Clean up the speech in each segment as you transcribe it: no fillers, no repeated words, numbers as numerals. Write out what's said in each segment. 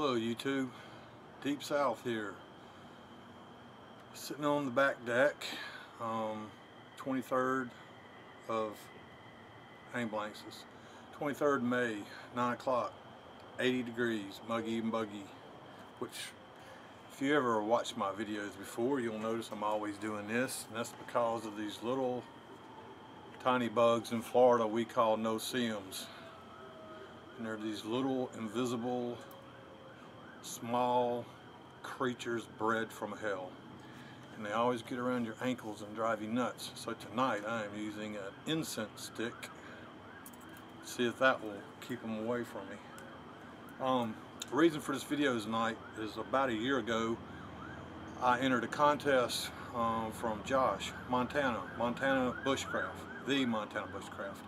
Hello YouTube, Deep South here, sitting on the back deck, 23rd of, hang blanks, it's 23rd May, 9 o'clock, 80 degrees, muggy and buggy, which if you ever watched my videos before, you'll notice I'm always doing this, and that's because of these little tiny bugs in Florida we call no-see-ums. And they're these little invisible small creatures bred from hell, and they always get around your ankles and drive you nuts. So tonight I am using an incense stick. See if that will keep them away from me. The reason for this video tonight is about a year ago I entered a contest from Josh, Montana Bushcraft, TheMontanaBushcraft.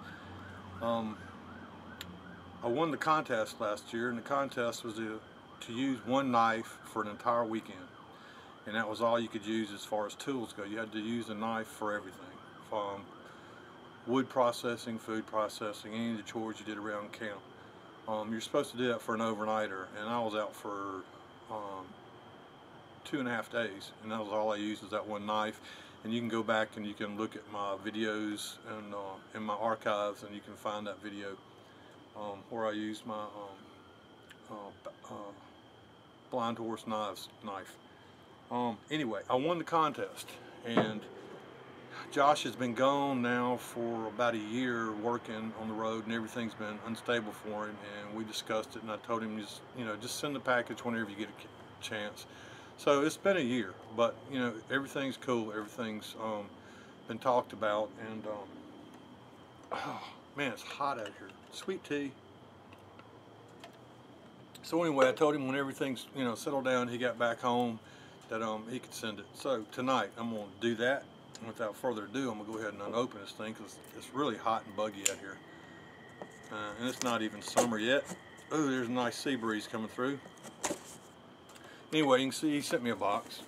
I won the contest last year, and the contest was to use one knife for an entire weekend, and that was all you could use as far as tools go. You had to use a knife for everything, from wood processing, food processing, any of the chores you did around camp. You're supposed to do that for an overnighter, and I was out for 2.5 days, and that was all I used, was that one knife. And you can go back and you can look at my videos and in my archives, and you can find that video where I used my blind horse knife. Anyway, I won the contest, and Josh has been gone now for about a year working on the road, and everything's been unstable for him, and we discussed it, and I told him just send the package whenever you get a chance. So it's been a year, but everything's cool, everything's been talked about, and oh man, it's hot out here. Sweet tea. So anyway, I told him when everything's settled down, he got back home, that he could send it. So tonight I'm going to do that. And without further ado, I'm going to go ahead and unopen this thing, because it's really hot and buggy out here, and it's not even summer yet. Oh, there's a nice sea breeze coming through. Anyway, you can see he sent me a box,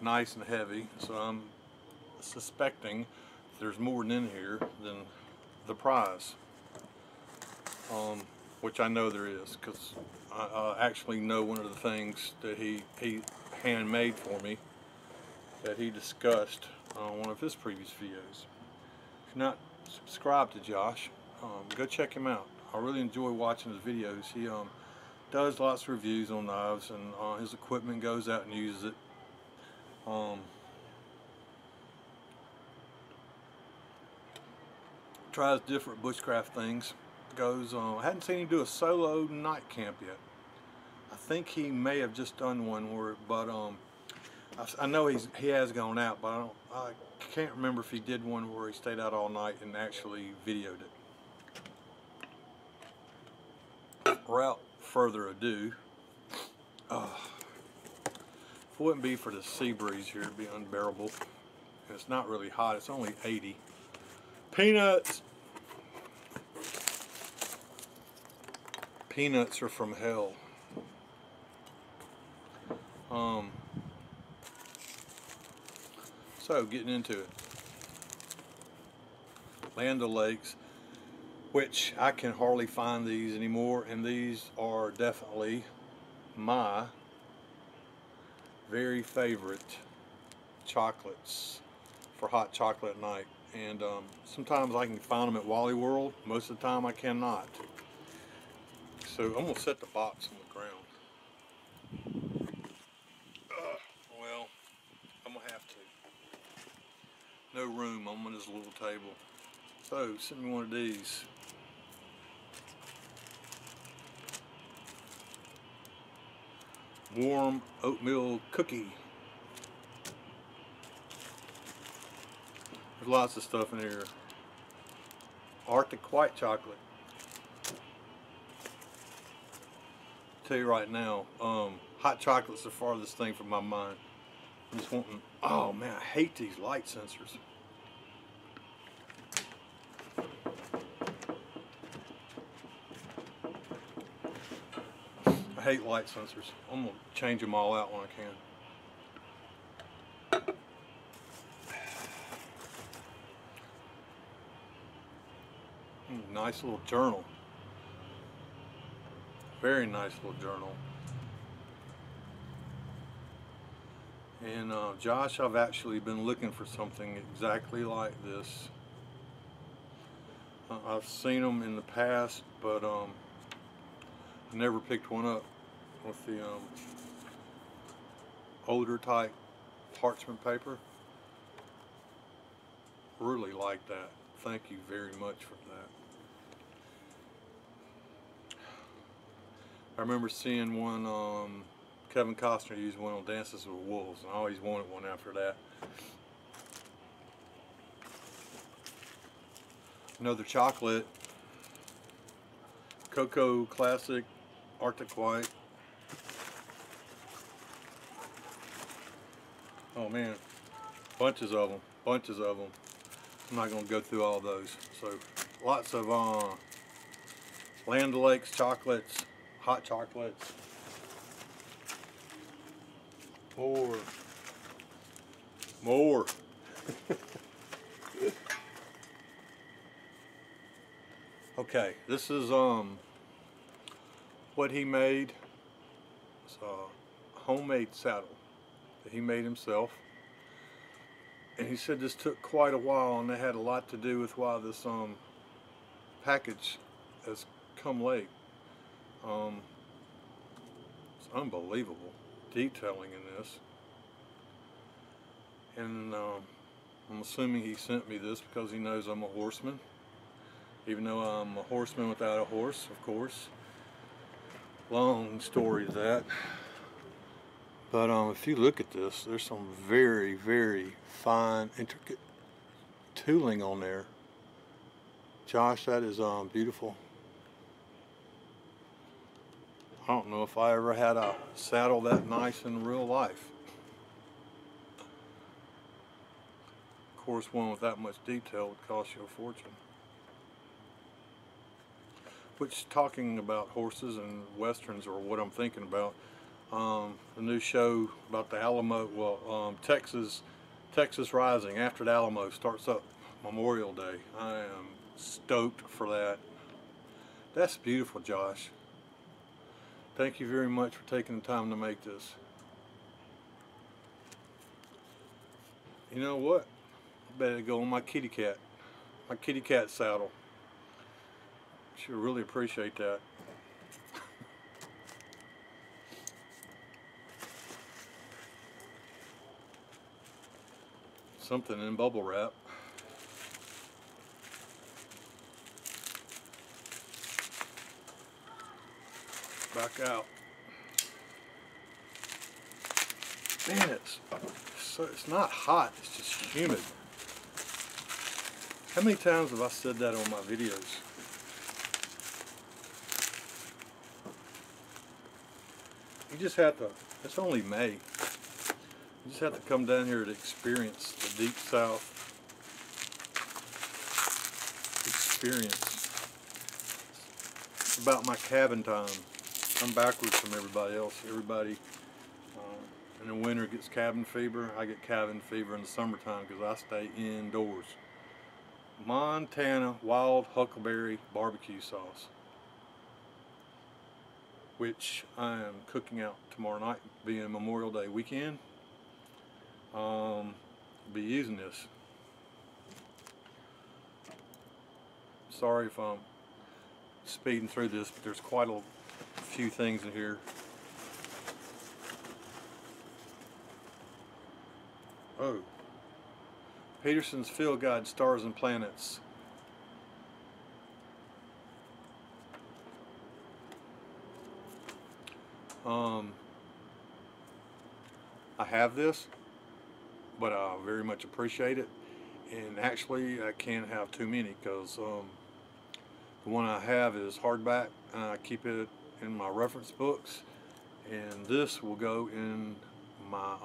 nice and heavy, so I'm suspecting there's more in here than the prize, which I know there is, because I actually know one of the things that he handmade for me that he discussed on one of his previous videos. If you're not subscribed to Josh, go check him out. I really enjoy watching his videos. He does lots of reviews on knives, and his equipment, goes out and uses it. Tries different bushcraft things. I hadn't seen him do a solo night camp yet. I think he may have just done one but I know he has gone out, but I can't remember if he did one where he stayed out all night and actually videoed it. Without further ado, if it wouldn't be for the sea breeze here, it'd be unbearable. And it's not really hot, it's only 80. Peanuts! Peanuts are from hell. So getting into it. Land O'Lakes, which I can hardly find these anymore, and these are definitely my very favorite chocolates for hot chocolate at night. And sometimes I can find them at Wally World, most of the time I cannot. So I'm going to set the box on the ground. Well, I'm going to have to. No room on this little table. So send me one of these. Warm oatmeal cookie. There's lots of stuff in here. Arctic white chocolate. Tell you right now, hot chocolate's the farthest thing from my mind. I'm just wanting, oh man, I hate these light sensors. I hate light sensors. I'm going to change them all out when I can. Nice little journal. Very nice little journal. And Josh, I've actually been looking for something exactly like this. I've seen them in the past, but I never picked one up with the older type parchment paper. Really like that. Thank you very much for that. I remember seeing one, Kevin Costner used one on Dances with Wolves, and I always wanted one after that. Another chocolate, Cocoa Classic Arctic White. Oh man, bunches of them, bunches of them. I'm not going to go through all those. So lots of Land O'Lakes chocolates, hot chocolates. More. Okay, this is what he made. It's a homemade saddle that he made himself. And he said this took quite a while, and it had a lot to do with why this package has come late. It's unbelievable detailing in this. And I'm assuming he sent me this because he knows I'm a horseman, even though I'm a horseman without a horse, of course. Long story to that. But if you look at this, there's some very, very fine, intricate tooling on there. Josh, that is beautiful. I don't know if I ever had a saddle that nice in real life. Of course, one with that much detail would cost you a fortune. Which, talking about horses and westerns, or what I'm thinking about, the new show about the Alamo, well, Texas Rising after the Alamo starts up Memorial Day. I am stoked for that. That's beautiful, Josh. Thank you very much for taking the time to make this. You know what? I better go on my kitty cat saddle. Should really appreciate that. Something in bubble wrap. Back out. Man, it's not hot, it's just humid. How many times have I said that on my videos? You just have to, it's only May. You just have to come down here to experience the Deep South experience. It's about my cabin time. I'm backwards from everybody else. Everybody in the winter gets cabin fever. I get cabin fever in the summertime because I stay indoors. Montana Wild Huckleberry Barbecue Sauce, which I am cooking out tomorrow night, being Memorial Day weekend. Be using this. Sorry if I'm speeding through this, but there's quite a few things in here. Oh, Peterson's Field Guide, Stars and Planets. I have this, but I very much appreciate it. And actually, I can't have too many because the one I have is hardback, and I keep it in my reference books. And this will go in my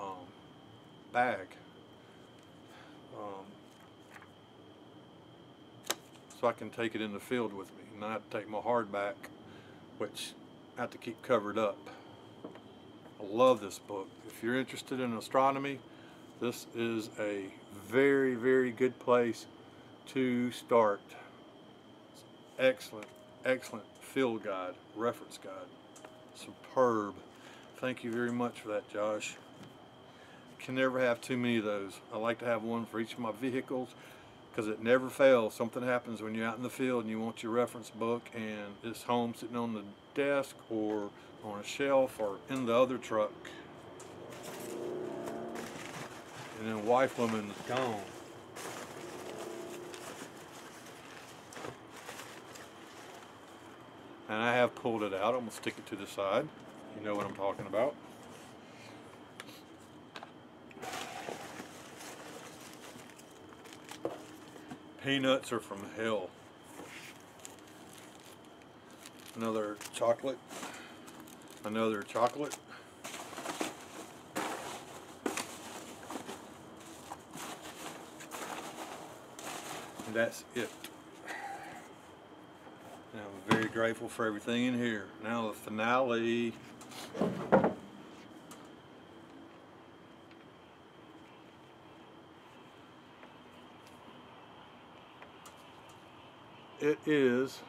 bag. So I can take it in the field with me, and I have to take my hardback, which I have to keep covered up. I love this book. If you're interested in astronomy, this is a very, very good place to start. It's excellent, excellent field guide, reference guide. Superb. Thank you very much for that, Josh. Can never have too many of those. I like to have one for each of my vehicles because it never fails. Something happens when you're out in the field and you want your reference book and it's home sitting on the desk or on a shelf or in the other truck. And then wife woman is gone. And I have pulled it out. I'm going to stick it to the side. You know what I'm talking about. Peanuts are from hell. Another chocolate. Another chocolate. And that's it. And I'm very grateful for everything in here. Now the finale. It is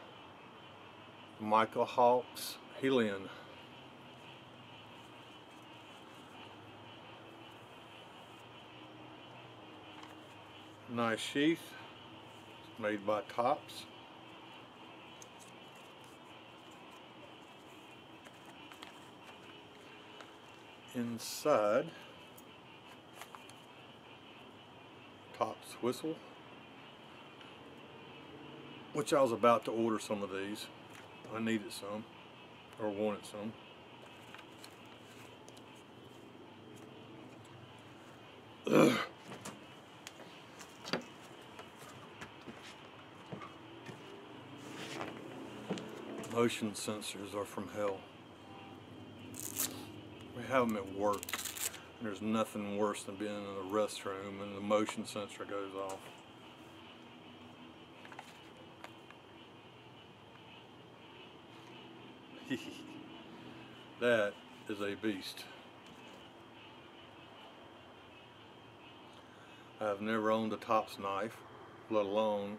Michael Hawk's Helion. Nice sheath, made by Tops. Inside, Tops whistle, which I was about to order some of these. I needed some, or wanted some. Ugh. Motion sensors are from hell. We have them at work. There's nothing worse than being in a restroom and the motion sensor goes off. That is a beast. I've never owned a Tops knife, let alone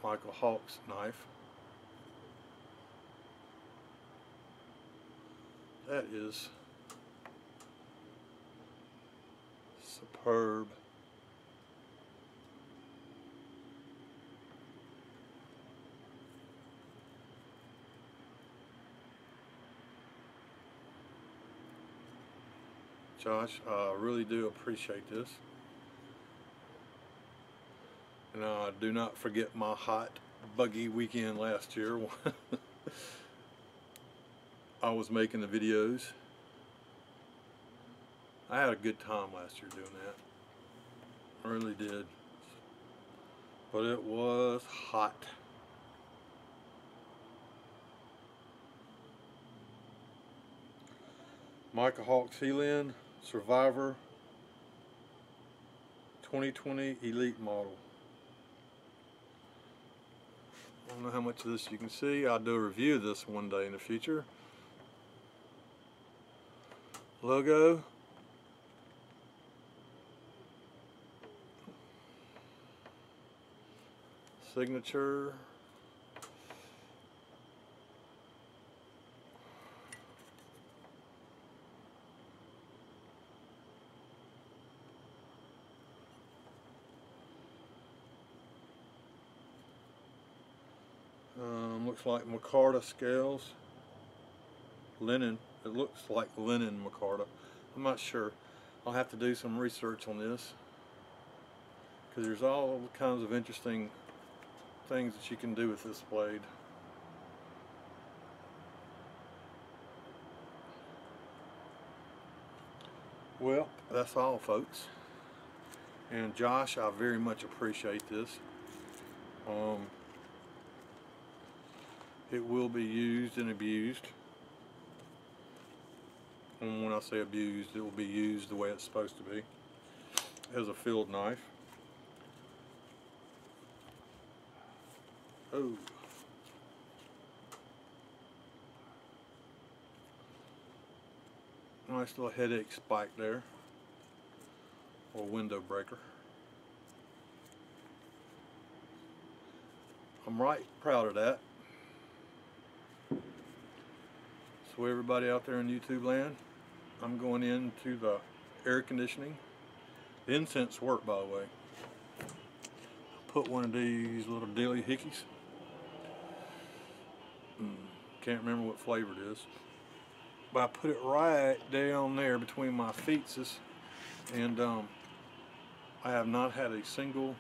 Michael Hawk's knife. That is superb. Josh, I really do appreciate this. And do not forget my hot, buggy weekend last year. I was making the videos. I had a good time last year doing that. I really did. But it was hot. Michael Hawk's Helion Survivor 2020 Elite model. I don't know how much of this you can see. I'll do a review of this one day in the future. Logo. Signature. Looks like micarta scales. Linen. It looks like linen micarta. I'm not sure. I'll have to do some research on this because there's all kinds of interesting things that you can do with this blade. Well, that's all, folks. And Josh, I very much appreciate this. It will be used and abused. And when I say abused, it will be used the way it's supposed to be, as a field knife. Oh. Nice little headache spike there, or window breaker. I'm right proud of that. So everybody out there in YouTube land, I'm going into the air conditioning. The incense work, by the way. Put one of these little dilly hickeys. Can't remember what flavor it is. But I put it right down there between my feet, and I have not had a single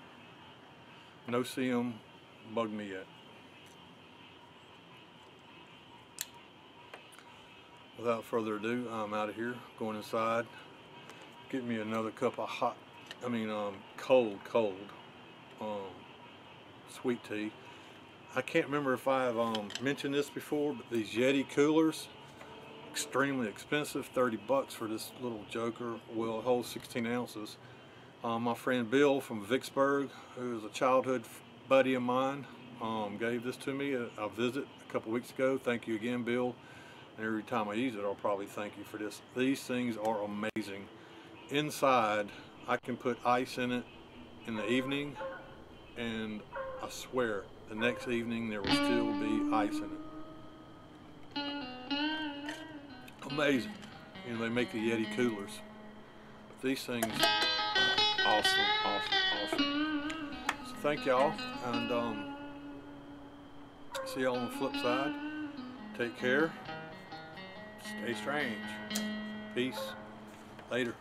no-see-um bug me yet. Without further ado, I'm out of here, going inside, get me another cup of cold sweet tea. I can't remember if I've mentioned this before, but these Yeti coolers, extremely expensive, 30 bucks for this little joker. Well, it holds 16 ounces. My friend Bill from Vicksburg, who is a childhood buddy of mine, gave this to me at a visit a couple weeks ago. Thank you again, Bill. And every time I use it, I'll probably thank you for this. These things are amazing. Inside, I can put ice in it in the evening, and I swear, the next evening there will still be ice in it. Amazing. You know, they make the Yeti coolers. But these things, awesome. So thank y'all, and see y'all on the flip side. Take care. Stay strange. Peace. Later.